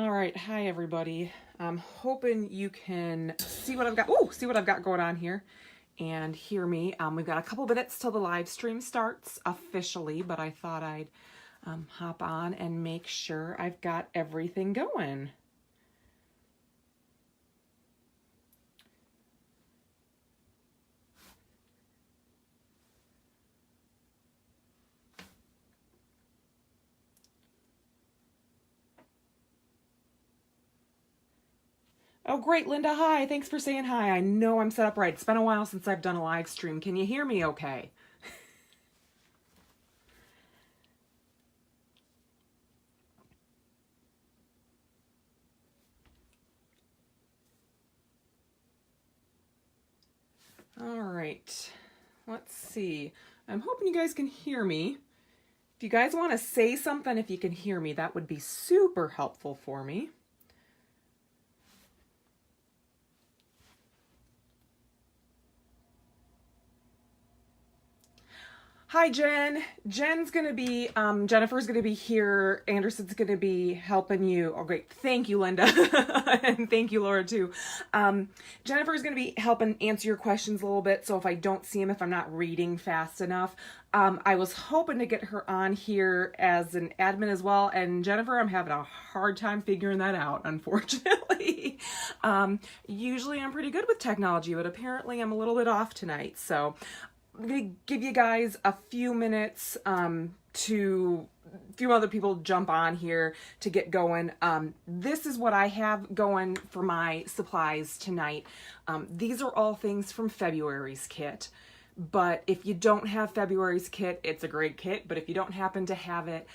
All right, hi everybody. I'm hoping you can see what I've got. Oh, see what I've got going on here and hear me. We've got a couple minutes till the live stream starts officially, but I thought I'd hop on and make sure I've got everything going. Oh, great, Linda. Hi. Thanks for saying hi. I know I'm set up right. It's been a while since I've done a live stream. Can you hear me okay? All right. Let's see. I'm hoping you guys can hear me. If you guys want to say something, if you can hear me, that would be super helpful for me. Hi, Jen. Jen's going to be, Jennifer's going to be here. Anderson's going to be helping you. Oh, great. Thank you, Linda. And thank you, Laura, too. Jennifer's going to be helping answer your questions a little bit. So if I don't see them, if I'm not reading fast enough, I was hoping to get her on here as an admin as well. And Jennifer, I'm having a hard time figuring that out, unfortunately. Usually I'm pretty good with technology, but apparently I'm a little bit off tonight. So I'm going to give you guys a few minutes to a few other people jump on here to get going. This is what I have going for my supplies tonight. These are all things from February's kit. But if you don't have February's kit, it's a great kit. But if you don't happen to have it,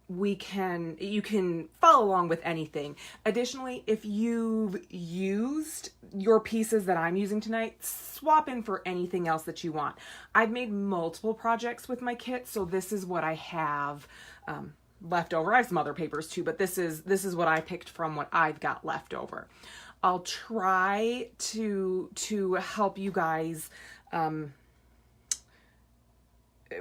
you can follow along with anything. Additionally, if you've used your pieces that I'm using tonight, swap in for anything else that you want. I've made multiple projects with my kit, so this is what I have left over. I have some other papers too, but this is what I picked from what I've got left over. I'll try to help you guys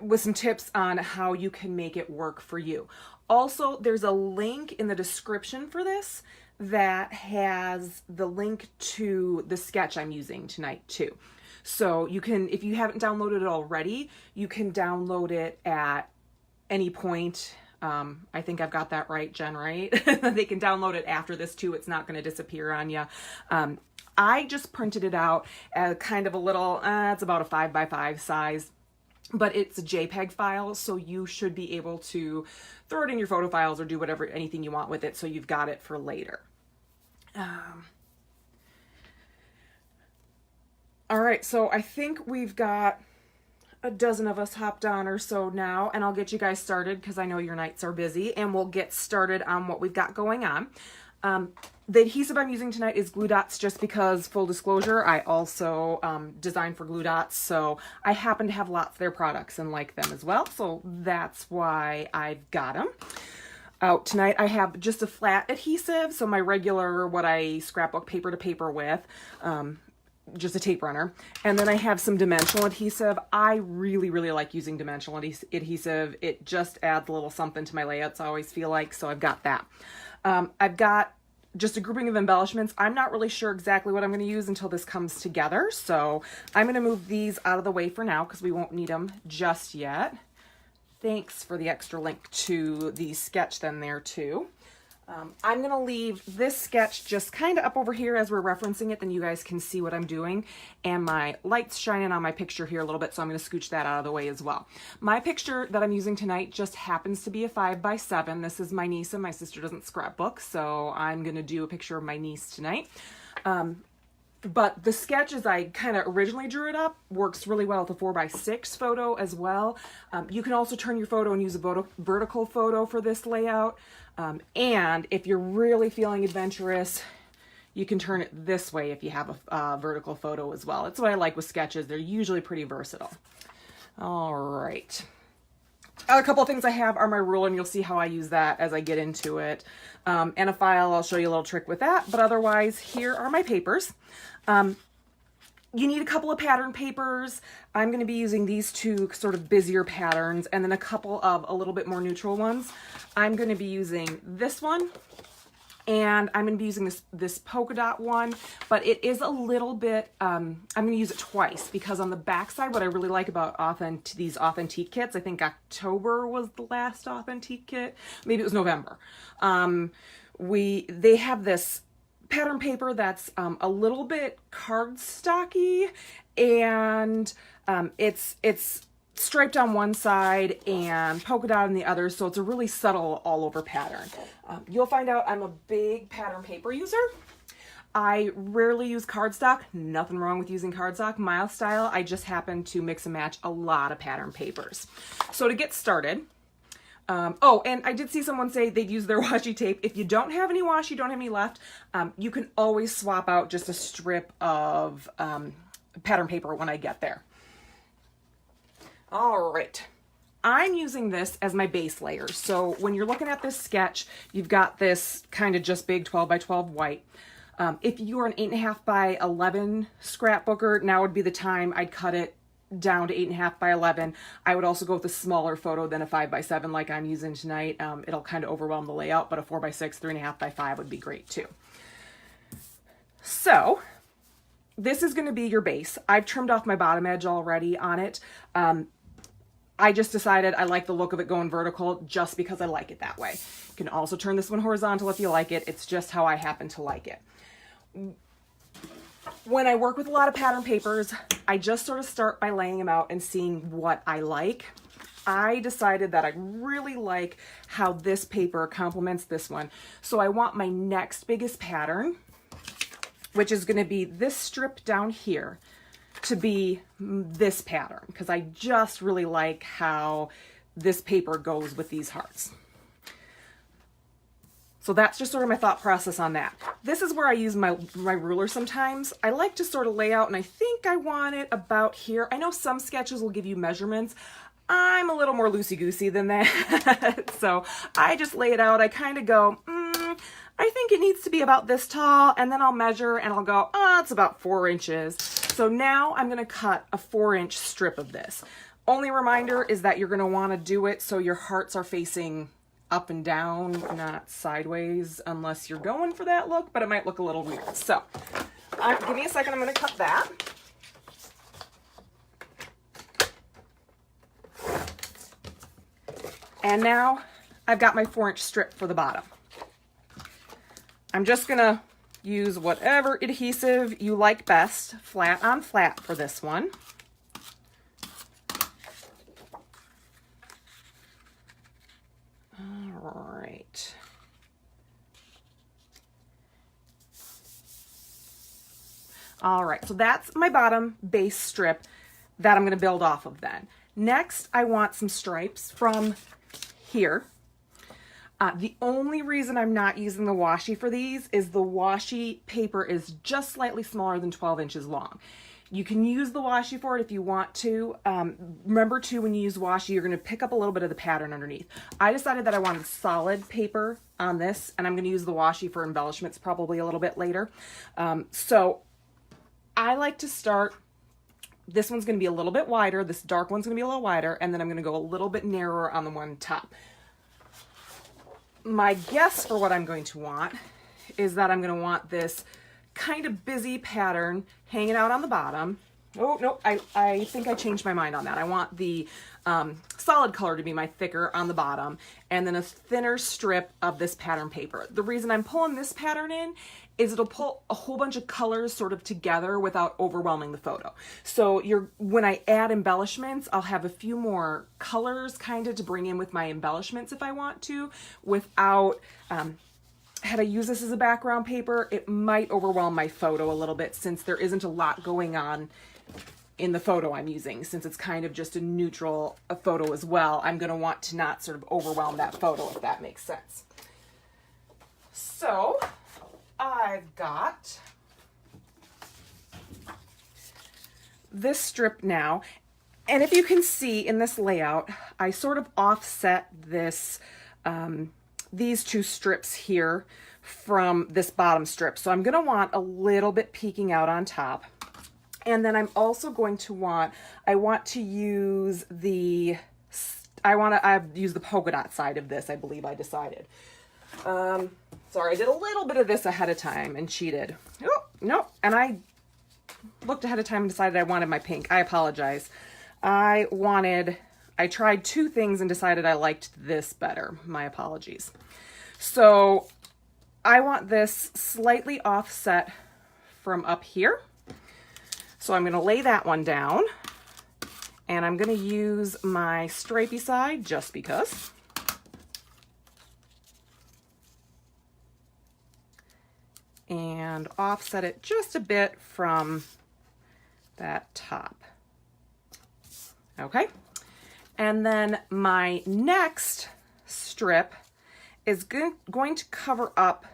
with some tips on how you can make it work for you. Also, there's a link in the description for this that has the link to the sketch I'm using tonight too. So you can, if you haven't downloaded it already, you can download it at any point. I think I've got that right, Jen, right? They can download it after this too. It's not going to disappear on you. I just printed it out as kind of a little, it's about a 5x5 size. But it's a JPEG file, so you should be able to throw it in your photo files or do anything you want with it, so you've got it for later. All right, so I think we've got a dozen of us hopped on or so now, and I'll get you guys started because I know your nights are busy, and we'll get started on what we've got going on. The adhesive I'm using tonight is Glue Dots, just because, full disclosure, I also design for Glue Dots, so I happen to have lots of their products and like them as well, so that's why I've got them. Out tonight I have just a flat adhesive, so my regular, what I scrapbook paper to paper with, just a tape runner. And then I have some dimensional adhesive. I really like using dimensional adhesive. It just adds a little something to my layouts, I always feel like, so I've got that. I've got just a grouping of embellishments. I'm not really sure exactly what I'm going to use until this comes together, so I'm going to move these out of the way for now because we won't need them just yet. Thanks for the extra link to the sketch then there too. I'm going to leave this sketch just kind of up over here as we're referencing it, then you guys can see what I'm doing. And my light's shining on my picture here a little bit, so I'm going to scooch that out of the way as well. My picture that I'm using tonight just happens to be a 5x7. This is my niece, and my sister doesn't scrapbook, so I'm going to do a picture of my niece tonight. But the sketch, as I kind of originally drew it up, works really well with a 4x6 photo as well. You can also turn your photo and use a vertical photo for this layout. And if you're really feeling adventurous, you can turn it this way if you have a vertical photo as well. That's what I like with sketches. They're usually pretty versatile. All right. A couple of things I have are my ruler, and you'll see how I use that as I get into it. And a file, I'll show you a little trick with that. But otherwise, here are my papers. You need a couple of pattern papers. I'm going to be using these two sort of busier patterns, and then a couple of a little bit more neutral ones. I'm going to be using this one And I'm going to be using this polka dot one, but it is a little bit, I'm going to use it twice because on the back side, what I really like about these authentique kits, I think October was the last authentique kit. Maybe it was November. They have this pattern paper that's a little bit cardstocky, and it's striped on one side and polka dot on the other, so it's a really subtle all over pattern. You'll find out I'm a big pattern paper user. I rarely use cardstock. Nothing wrong with using cardstock. My style, I just happen to mix and match a lot of pattern papers. So to get started, oh, and I did see someone say they'd use their washi tape. If you don't have any washi, don't have any left, you can always swap out just a strip of pattern paper when I get there. All right, I'm using this as my base layer. So when you're looking at this sketch, you've got this kind of just big 12 by 12 white. If you are an 8.5 by 11 scrapbooker, now would be the time I'd cut it down to 8.5 by 11. I would also go with a smaller photo than a 5 by 7 like I'm using tonight. It'll kind of overwhelm the layout, but a 4 by 6, 3.5 by 5 would be great too. So this is going to be your base. I've trimmed off my bottom edge already on it. I just decided I like the look of it going vertical just because I like it that way. You can also turn this one horizontal if you like it. It's just how I happen to like it. When I work with a lot of pattern papers, I just sort of start by laying them out and seeing what I like. I decided that I really like how this paper complements this one. So I want my next biggest pattern, which is going to be this strip down here, to be this pattern, because I just really like how this paper goes with these hearts. So that's just sort of my thought process on that. This is where I use my ruler sometimes. I like to sort of lay out, and I think I want it about here. I know some sketches will give you measurements. I'm a little more loosey-goosey than that. So I just lay it out. I kind of go, I think it needs to be about this tall, and then I'll measure and I'll go, it's about 4 inches. So now I'm gonna cut a 4-inch strip of this. Only reminder is that you're gonna wanna do it so your hearts are facing up and down, not sideways, unless you're going for that look, but it might look a little weird. So give me a second, I'm gonna cut that. And now I've got my 4-inch strip for the bottom. I'm just gonna use whatever adhesive you like best, flat on flat for this one. All right. All right, so that's my bottom base strip that I'm gonna build off of then. Next, I want some stripes from here. The only reason I'm not using the washi for these is the washi paper is just slightly smaller than 12 inches long. You can use the washi for it if you want to. Remember too, when you use washi, you're gonna pick up a little bit of the pattern underneath. I decided that I wanted solid paper on this, and I'm gonna use the washi for embellishments probably a little bit later. So I like to start, this one's gonna be a little bit wider, this dark one's gonna be a little wider, and then I'm gonna go a little bit narrower on the one top. My guess for what I'm going to want is that I'm going to want this kind of busy pattern hanging out on the bottom. Oh, no, I think I changed my mind on that. I want the solid color to be my thicker on the bottom, and then a thinner strip of this pattern paper. The reason I'm pulling this pattern in is it'll pull a whole bunch of colors sort of together without overwhelming the photo. So when I add embellishments, I'll have a few more colors kind of to bring in with my embellishments if I want to, without, had I used this as a background paper, it might overwhelm my photo a little bit since there isn't a lot going on in the photo I'm using. Since it's kind of just a neutral photo as well, I'm gonna want to not sort of overwhelm that photo, if that makes sense. So I've got this strip now, and if you can see in this layout, I sort of offset this, these two strips here from this bottom strip. So I'm gonna want a little bit peeking out on top. And then I'm also going to want, I use the polka dot side of this, I believe I decided. Sorry, I did a little bit of this ahead of time and cheated. Oh, no, and I looked ahead of time and decided I wanted my pink. I apologize. I tried two things and decided I liked this better. My apologies. So I want this slightly offset from up here. So I'm going to lay that one down, and I'm going to use my stripey side just because. And offset it just a bit from that top. Okay. And then my next strip is going to cover up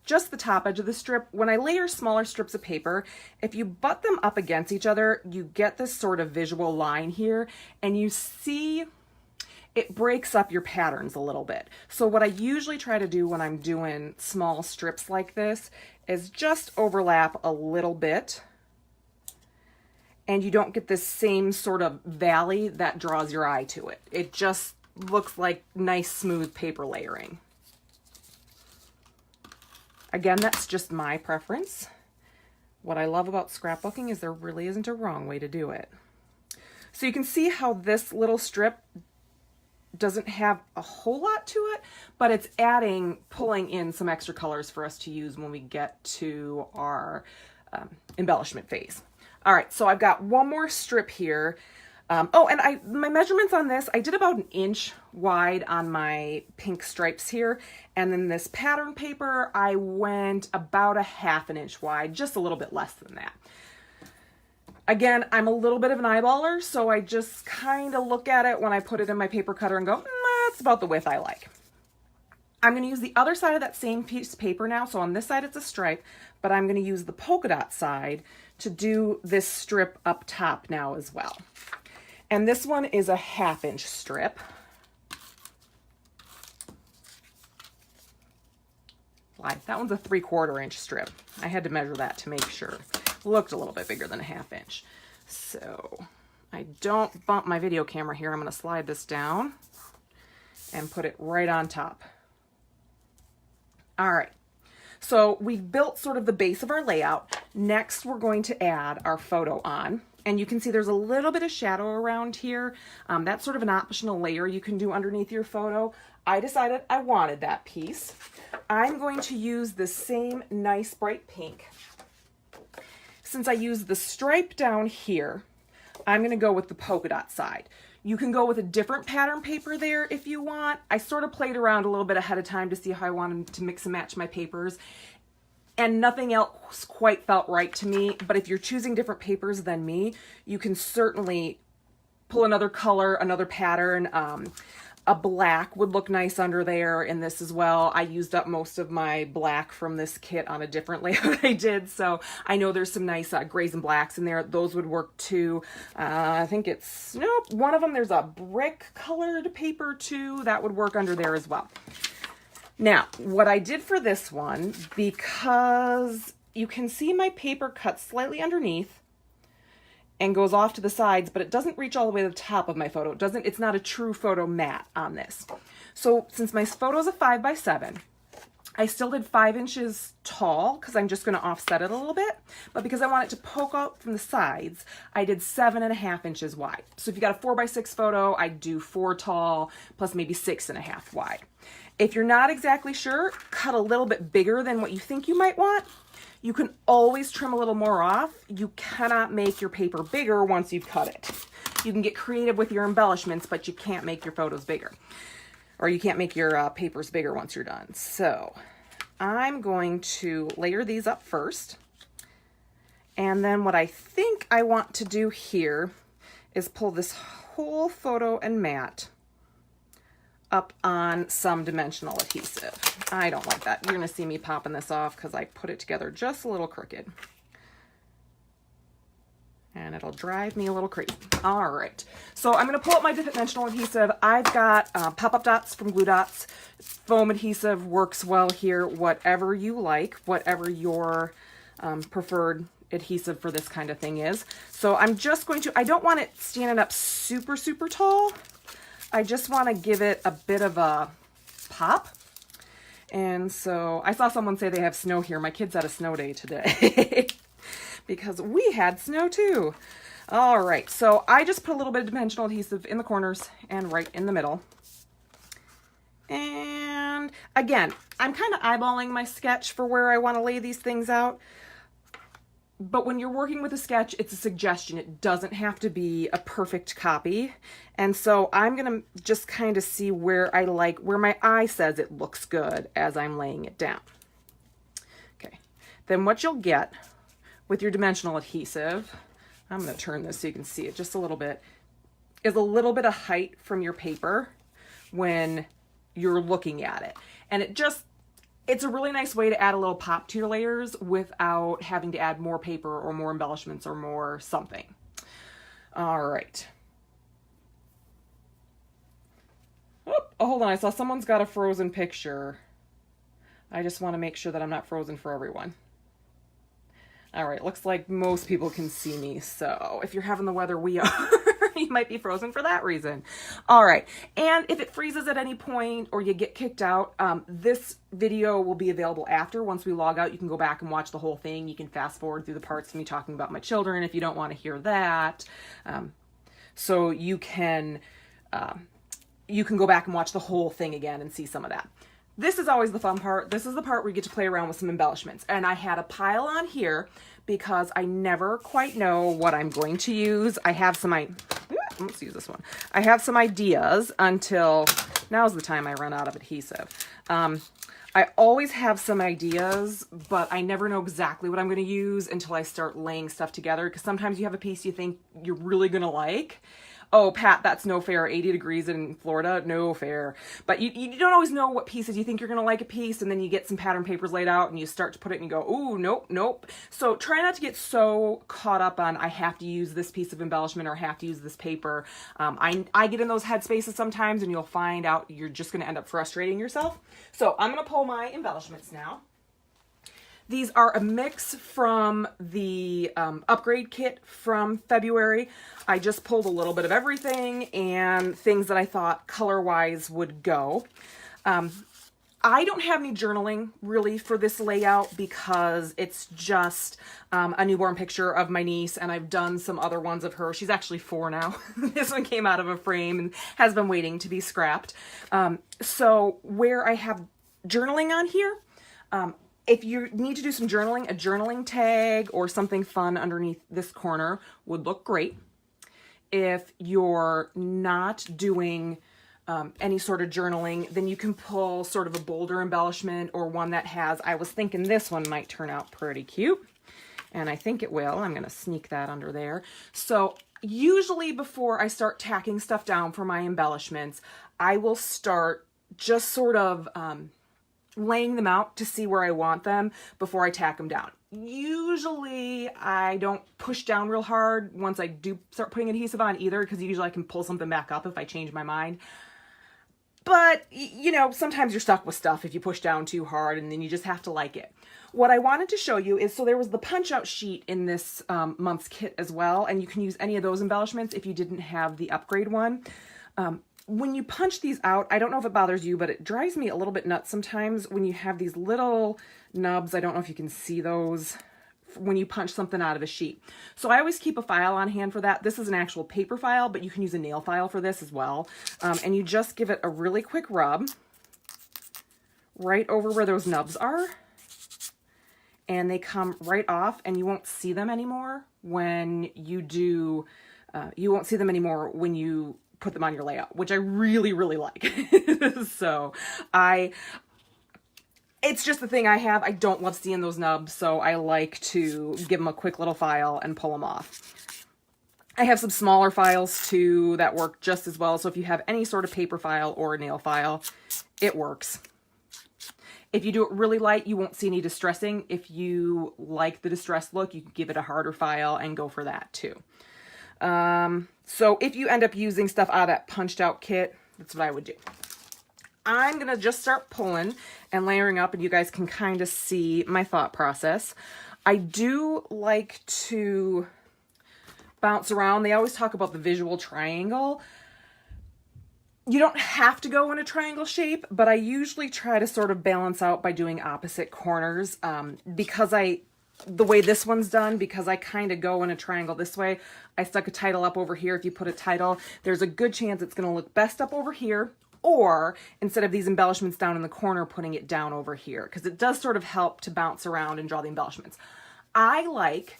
just the top edge of the strip. When I layer smaller strips of paper, if you butt them up against each other, you get this sort of visual line here, and you see it breaks up your patterns a little bit. So what I usually try to do when I'm doing small strips like this is just overlap a little bit, and you don't get this same sort of valley that draws your eye to it. It just looks like nice smooth paper layering. Again, that's just my preference. What I love about scrapbooking is there really isn't a wrong way to do it. So you can see how this little strip doesn't have a whole lot to it, but it's pulling in some extra colors for us to use when we get to our embellishment phase. All right, so I've got one more strip here. Oh, and my measurements on this, I did about 1 inch wide on my pink stripes here. And then this pattern paper, I went about 1/2 inch wide, just a little bit less than that. Again, I'm a little bit of an eyeballer, so I just kind of look at it when I put it in my paper cutter and go, that's about the width I like. I'm going to use the other side of that same piece of paper now. So on this side, it's a stripe, but I'm going to use the polka dot side to do this strip up top now as well. And this one is a 1/2 inch strip. That one's a 3/4 inch strip. I had to measure that to make sure. It looked a little bit bigger than a 1/2 inch. So I don't bump my video camera here. I'm going to slide this down and put it right on top. All right. So we've built sort of the base of our layout. Next, we're going to add our photo on. And you can see there's a little bit of shadow around here. That's sort of an optional layer you can do underneath your photo. I decided I wanted that piece. I'm going to use the same nice bright pink. Since I used the stripe down here, I'm going to go with the polka dot side. You can go with a different pattern paper there if you want. I sort of played around a little bit ahead of time to see how I wanted to mix and match my papers, and nothing else quite felt right to me. But if you're choosing different papers than me, you can certainly pull another color, another pattern. A black would look nice under there in this as well. I used up most of my black from this kit on a different layout I did, so I know there's some nice grays and blacks in there. Those would work too. I think it's, nope, one of them, there's a brick colored paper too. That would work under there as well. Now, what I did for this one, because you can see my paper cut slightly underneath and goes off to the sides, but it doesn't reach all the way to the top of my photo. It's not a true photo mat on this. So since my photo is a 5x7, I still did 5 inches tall because I'm just going to offset it a little bit. But because I want it to poke out from the sides, I did 7.5 inches wide. So if you got a 4x6 photo, I'd do 4 tall plus maybe 6.5 wide. If you're not exactly sure, cut a little bit bigger than what you think you might want. You can always trim a little more off. You cannot make your paper bigger once you've cut it. You can get creative with your embellishments, but you can't make your photos bigger. Or you can't make your papers bigger once you're done. So I'm going to layer these up first. And then what I think I want to do here is pull this whole photo and mat up on some dimensional adhesive. I don't like that. You're going to see me popping this off because I put it together just a little crooked. And it'll drive me a little crazy. All right. So I'm going to pull up my dimensional adhesive. I've got pop-up dots from Glue Dots. Foam adhesive works well here. Whatever you like, whatever your preferred adhesive for this kind of thing is. So I'm just going to, I don't want it standing up super, super tall. I just want to give it a bit of a pop. And so I saw someone say they have snow here. My kids had a snow day today because we had snow too. All right, so I just put a little bit of dimensional adhesive in the corners and right in the middle. And again, I'm kind of eyeballing my sketch for where I want to lay these things out. But when you're working with a sketch, it's a suggestion. It doesn't have to be a perfect copy. And so I'm going to just kind of see where I like, where my eye says it looks good as I'm laying it down. Okay, then what you'll get with your dimensional adhesive, I'm going to turn this so you can see it just a little bit, is a little bit of height from your paper when you're looking at it. And it's a really nice way to add a little pop to your layers without having to add more paper or more embellishments or more something. All right. Oh, hold on. I saw someone's got a frozen picture. I just want to make sure that I'm not frozen for everyone. All right. Looks like most people can see me. So if you're having the weather we are, you might be frozen for that reason. All right. And if it freezes at any point or you get kicked out, this video will be available after. Once we log out, you can go back and watch the whole thing. You can fast forward through the parts of me talking about my children if you don't want to hear that. So you can go back and watch the whole thing again and see some of that. This is always the fun part. This is the part where you get to play around with some embellishments. And I had a pile on here because I never quite know what I'm going to use. I have some, let's use this one. I have some ideas until now's the time I run out of adhesive. I always have some ideas, but I never know exactly what I'm going to use until I start laying stuff together. Because sometimes you have a piece you think you're really going to like. Oh, Pat, that's no fair. 80 degrees in Florida, no fair. But you don't always know what pieces you think you're going to like a piece, and then you get some pattern papers laid out, and you start to put it, and you go, ooh, nope, nope. So try not to get so caught up on, I have to use this piece of embellishment, or I have to use this paper. I get in those headspaces sometimes, and you'll find out you're just going to end up frustrating yourself. So I'm going to pull my embellishments now. These are a mix from the upgrade kit from February. I just pulled a little bit of everything and things that I thought color-wise would go. I don't have any journaling really for this layout because it's just a newborn picture of my niece, and I've done some other ones of her. She's actually 4 now. This one came out of a frame and has been waiting to be scrapped. So where I have journaling on here, if you need to do some journaling, a journaling tag or something fun underneath this corner would look great. If you're not doing any sort of journaling, then you can pull sort of a bolder embellishment or one that has, I was thinking this one might turn out pretty cute. And I think it will. I'm going to sneak that under there. So usually before I start tacking stuff down for my embellishments, I will start just sort of laying them out to see where I want them before I tack them down. Usually I don't push down real hard once I do start putting adhesive on either, because usually I can pull something back up if I change my mind. But, you know, sometimes you're stuck with stuff if you push down too hard, and then you just have to like it. What I wanted to show you is, so there was the punch out sheet in this month's kit as well, and you can use any of those embellishments if you didn't have the upgrade one. When you punch these out, I don't know if it bothers you, but it drives me a little bit nuts sometimes when you have these little nubs. I don't know if you can see those when you punch something out of a sheet. So I always keep a file on hand for that. This is an actual paper file, but you can use a nail file for this as well. And you just give it a really quick rub right over where those nubs are. And they come right off, and you won't see them anymore when you do, you won't see them anymore when you put them on your layout, which I really, really like. So it's just the thing I have. I don't love seeing those nubs, so I like to give them a quick little file and pull them off. I have some smaller files too that work just as well. So if you have any sort of paper file or a nail file, it works. If you do it really light, you won't see any distressing. If you like the distressed look, you can give it a harder file and go for that too. So if you end up using stuff out of that punched out kit, that's what I would do. I'm going to just start pulling and layering up, and you guys can kind of see my thought process. I do like to – 'bounce around. They always talk about the visual triangle. You don't have to go in a triangle shape, but I usually try to sort of balance out by doing opposite corners because the way this one's done, because I kind of go in a triangle this way, I stuck a title up over here. If you put a title, there's a good chance it's going to look best up over here, or instead of these embellishments down in the corner, putting it down over here, because it does sort of help to bounce around and draw the embellishments. I like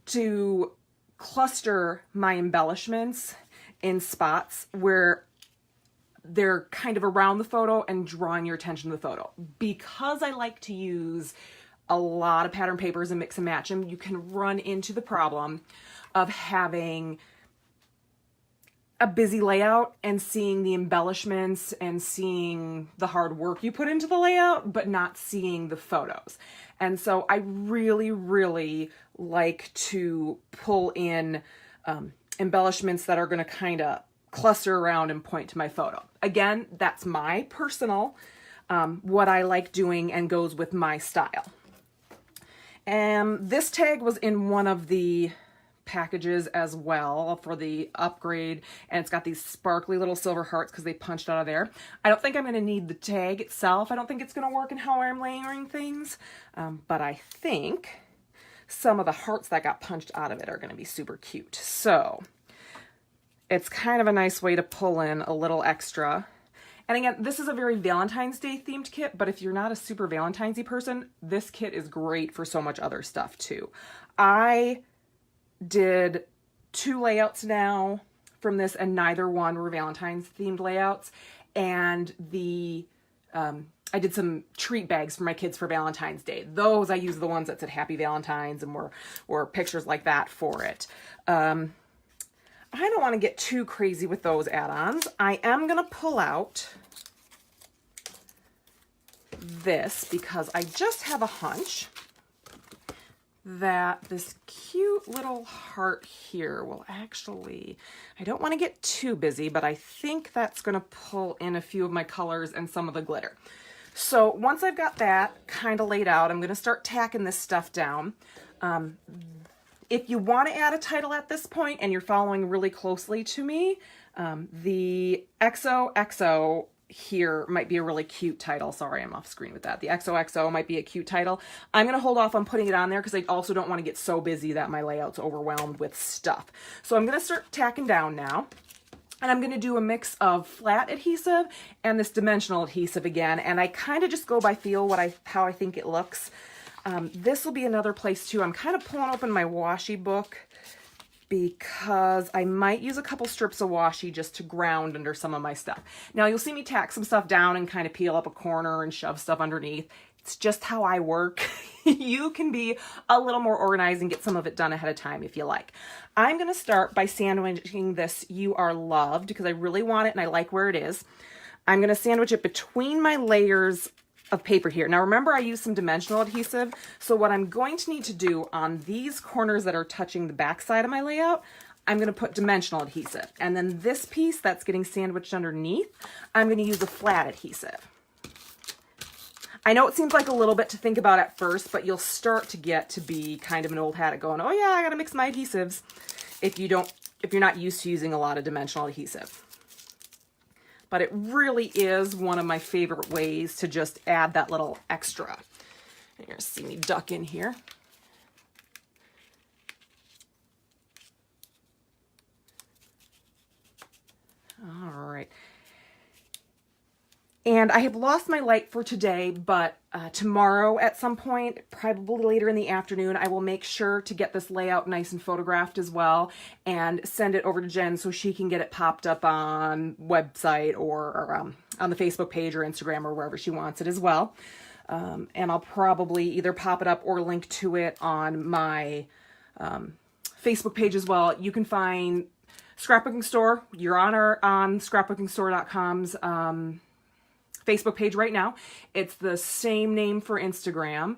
to cluster my embellishments in spots where they're kind of around the photo and drawing your attention to the photo. Because I like to use a lot of pattern papers and mix and match them, you can run into the problem of having a busy layout and seeing the embellishments and seeing the hard work you put into the layout, but not seeing the photos. And so I really, really like to pull in embellishments that are going to kind of cluster around and point to my photo. Again, that's my personal, what I like doing and goes with my style. And this tag was in one of the packages as well for the upgrade, and it's got these sparkly little silver hearts because they punched out of there. I don't think I'm going to need the tag itself. I don't think it's going to work in how I'm layering things, but I think some of the hearts that got punched out of it are going to be super cute. So it's kind of a nice way to pull in a little extra. And again, this is a very Valentine's Day themed kit, but if you're not a super Valentine's-y person, this kit is great for so much other stuff too. I did 2 layouts now from this, and neither one were Valentine's themed layouts. And I did some treat bags for my kids for Valentine's Day. Those I used the ones that said Happy Valentine's and were pictures like that for it. I don't want to get too crazy with those add-ons. I am going to pull out this because I just have a hunch that this cute little heart here will actually, I don't want to get too busy, but I think that's going to pull in a few of my colors and some of the glitter. So once I've got that kind of laid out, I'm going to start tacking this stuff down. If you want to add a title at this point and you're following really closely to me, the XOXO here might be a really cute title. Sorry, I'm off screen with that. The XOXO might be a cute title. I'm going to hold off on putting it on there because I also don't want to get so busy that my layout's overwhelmed with stuff. So I'm going to start tacking down now. And I'm going to do a mix of flat adhesive and this dimensional adhesive again. And I kind of just go by feel how I think it looks. This will be another place too. I'm kind of pulling open my washi book because I might use a couple strips of washi just to ground under some of my stuff. Now you'll see me tack some stuff down and kind of peel up a corner and shove stuff underneath. It's just how I work. You can be a little more organized and get some of it done ahead of time if you like. I'm going to start by sandwiching this You Are Loved because I really want it and I like where it is. I'm going to sandwich it between my layers of paper here. Now remember, I used some dimensional adhesive, so what I'm going to need to do on these corners that are touching the back side of my layout, I'm going to put dimensional adhesive. And then this piece that's getting sandwiched underneath, I'm going to use a flat adhesive. I know it seems like a little bit to think about at first, but you'll start to get to be kind of an old hat at going, oh yeah, I got to mix my adhesives if you're not used to using a lot of dimensional adhesive. But it really is one of my favorite ways to just add that little extra. You're going to see me duck in here. All right. And I have lost my light for today, but tomorrow at some point, probably later in the afternoon, I will make sure to get this layout nice and photographed as well and send it over to Jen so she can get it popped up on website or on the Facebook page or Instagram or wherever she wants it as well. And I'll probably either pop it up or link to it on my Facebook page as well. You can find Scrapbooking Store. You're on scrapbookingstore.com's Facebook page right now. It's the same name for Instagram,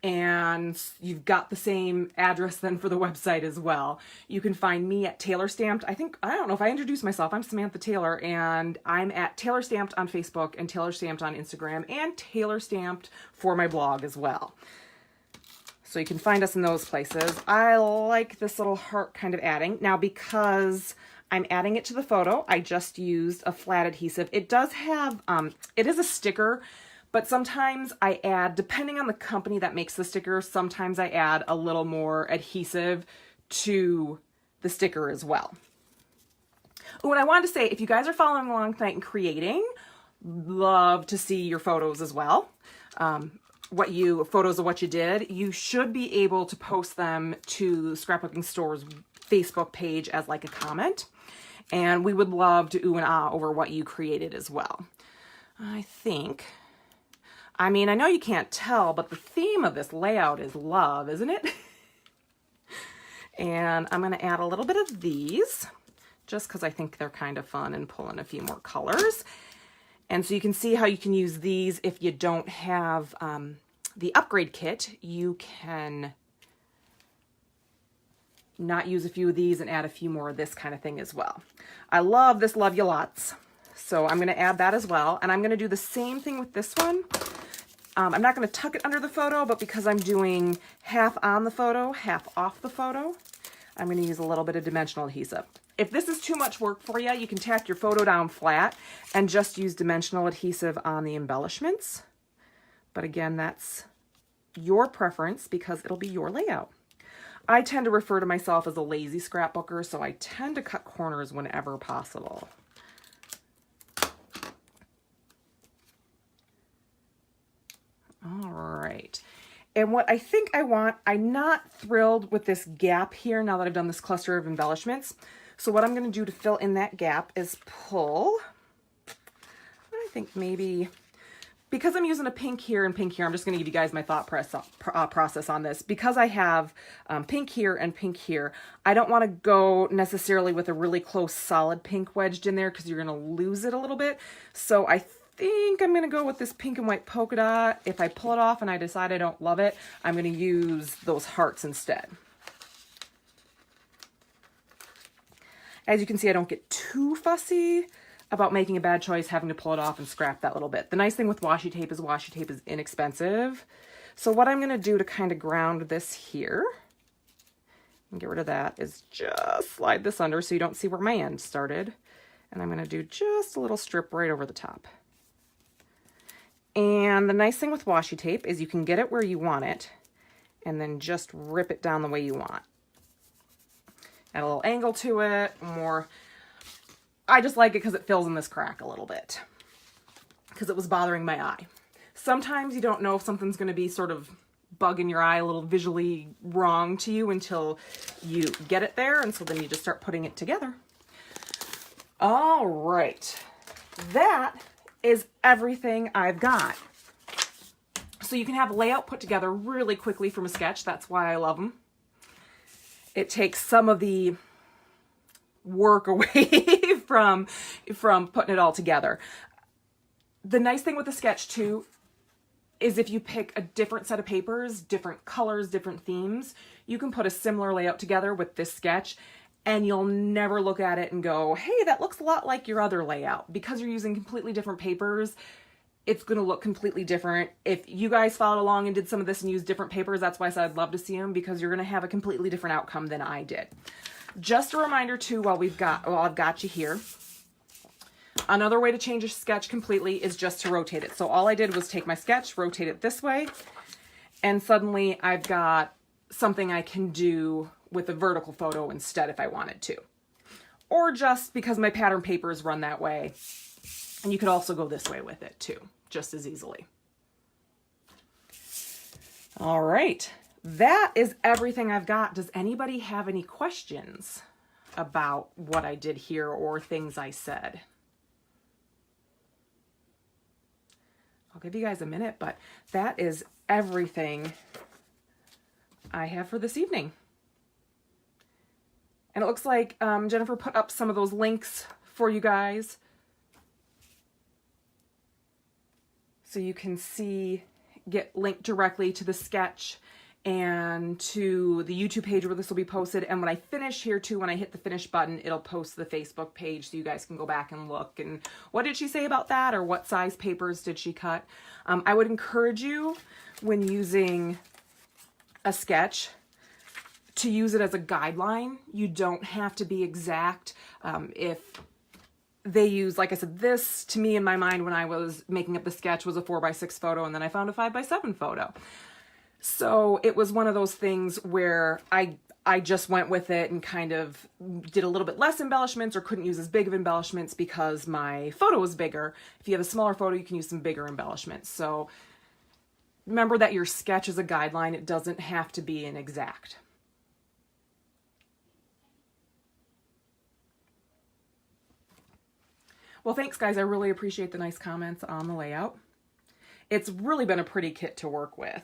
and you've got the same address then for the website as well. You can find me at Taylor Stamped. I don't know if I introduced myself. I'm Samantha Taylor, and I'm at Taylor Stamped on Facebook and Taylor Stamped on Instagram and Taylor Stamped for my blog as well. So you can find us in those places. I like this little heart kind of adding. Now, because I'm adding it to the photo. I just used a flat adhesive. It does have, it is a sticker, but sometimes I add, depending on the company that makes the sticker, sometimes I add a little more adhesive to the sticker as well. Oh, and I wanted to say, if you guys are following along tonight and creating, love to see your photos as well. Photos of what you did. You should be able to post them to Scrapbooking Store's Facebook page as like a comment. And we would love to ooh and ah over what you created as well. I know you can't tell, but the theme of this layout is love, isn't it? And I'm going to add a little bit of these just because I think they're kind of fun, and pull in a few more colors. And so you can see how you can use these if you don't have the upgrade kit. You can not use a few of these and add a few more of this kind of thing as well. I love this Love You Lots. So I'm going to add that as well. And I'm going to do the same thing with this one. I'm not going to tuck it under the photo, but because I'm doing half on the photo, half off the photo, I'm going to use a little bit of dimensional adhesive. If this is too much work for you, you can tack your photo down flat and just use dimensional adhesive on the embellishments. But again, that's your preference because it'll be your layout. I tend to refer to myself as a lazy scrapbooker, so I tend to cut corners whenever possible. All right. And what I think I want, I'm not thrilled with this gap here now that I've done this cluster of embellishments. So what I'm going to do to fill in that gap is pull, I think maybe, because I'm using a pink here and pink here, I'm just going to give you guys my thought process on this. Because I have pink here and pink here, I don't want to go necessarily with a really close solid pink wedged in there because you're going to lose it a little bit. So I think I'm going to go with this pink and white polka dot. If I pull it off and I decide I don't love it, I'm going to use those hearts instead. As you can see, I don't get too fussy about making a bad choice, having to pull it off and scrap that little bit. The nice thing with washi tape is inexpensive. So what I'm going to do to kind of ground this here and get rid of that is just slide this under so you don't see where my end started. And I'm going to do just a little strip right over the top. And the nice thing with washi tape is you can get it where you want it and then just rip it down the way you want. Add a little angle to it, more. I just like it because it fills in this crack a little bit because it was bothering my eye. Sometimes you don't know if something's going to be sort of bugging your eye, a little visually wrong to you until you get it there. And so then you just start putting it together. All right. That is everything I've got. So you can have a layout put together really quickly from a sketch. That's why I love them. It takes some of the work away from putting it all together. The nice thing with the sketch too is if you pick a different set of papers, different colors, different themes, you can put a similar layout together with this sketch and you'll never look at it and go, hey, that looks a lot like your other layout. Because you're using completely different papers, it's going to look completely different. If you guys followed along and did some of this and used different papers, that's why I said I'd love to see them, because you're going to have a completely different outcome than I did. Just a reminder too, while I've got you here, another way to change a sketch completely is just to rotate it. So all I did was take my sketch, rotate it this way, and suddenly I've got something I can do with a vertical photo instead if I wanted to. Or just because my pattern papers run that way. And you could also go this way with it too, just as easily. All right, that is everything I've got. Does anybody have any questions about what I did here or things I said? I'll give you guys a minute, but that is everything I have for this evening. And it looks like Jennifer put up some of those links for you guys, so you can see, get linked directly to the sketch and to the YouTube page where this will be posted. And when I finish here too, when I hit the finish button, it'll post to the Facebook page so you guys can go back and look. And what did she say about that? Or what size papers did she cut? I would encourage you, when using a sketch, to use it as a guideline. You don't have to be exact. If they use, like I said, this to me in my mind when I was making up the sketch was a 4x6 photo, and then I found a 5x7 photo. So it was one of those things where I just went with it and kind of did a little bit less embellishments or couldn't use as big of embellishments because my photo was bigger. If you have a smaller photo, you can use some bigger embellishments. So remember that your sketch is a guideline. It doesn't have to be an exact. Well, thanks guys. I really appreciate the nice comments on the layout. It's really been a pretty kit to work with.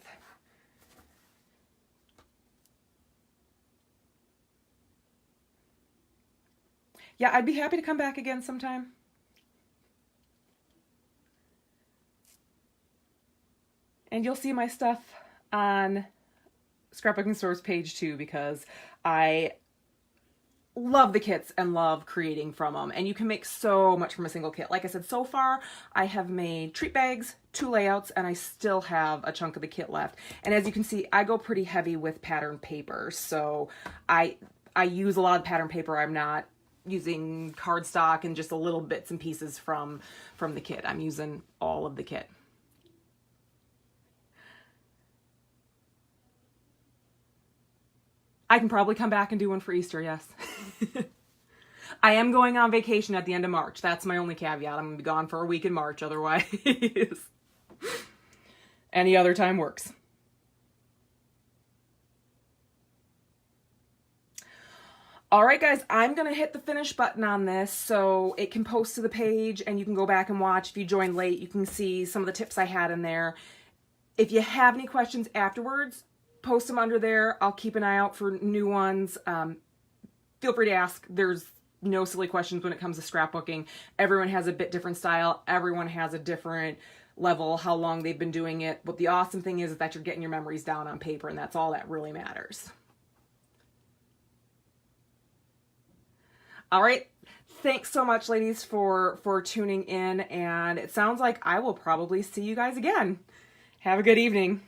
Yeah, I'd be happy to come back again sometime. And you'll see my stuff on Scrapbooking Store's page too, because I love the kits and love creating from them. And you can make so much from a single kit. Like I said, so far I have made treat bags, 2 layouts, and I still have a chunk of the kit left. And as you can see, I go pretty heavy with pattern paper. So I use a lot of pattern paper. I'm not using cardstock and just a little bits and pieces from the kit. I'm using all of the kit. I can probably come back and do one for Easter, yes. I am going on vacation at the end of March. That's my only caveat. I'm going to be gone for a week in March, otherwise any other time works. All right, guys, I'm going to hit the finish button on this so it can post to the page and you can go back and watch. If you joined late, you can see some of the tips I had in there. If you have any questions afterwards, post them under there. I'll keep an eye out for new ones. Feel free to ask. There's no silly questions when it comes to scrapbooking. Everyone has a bit different style. Everyone has a different level, how long they've been doing it. But the awesome thing is that you're getting your memories down on paper, and that's all that really matters. All right. Thanks so much, ladies, for tuning in. And it sounds like I will probably see you guys again. Have a good evening.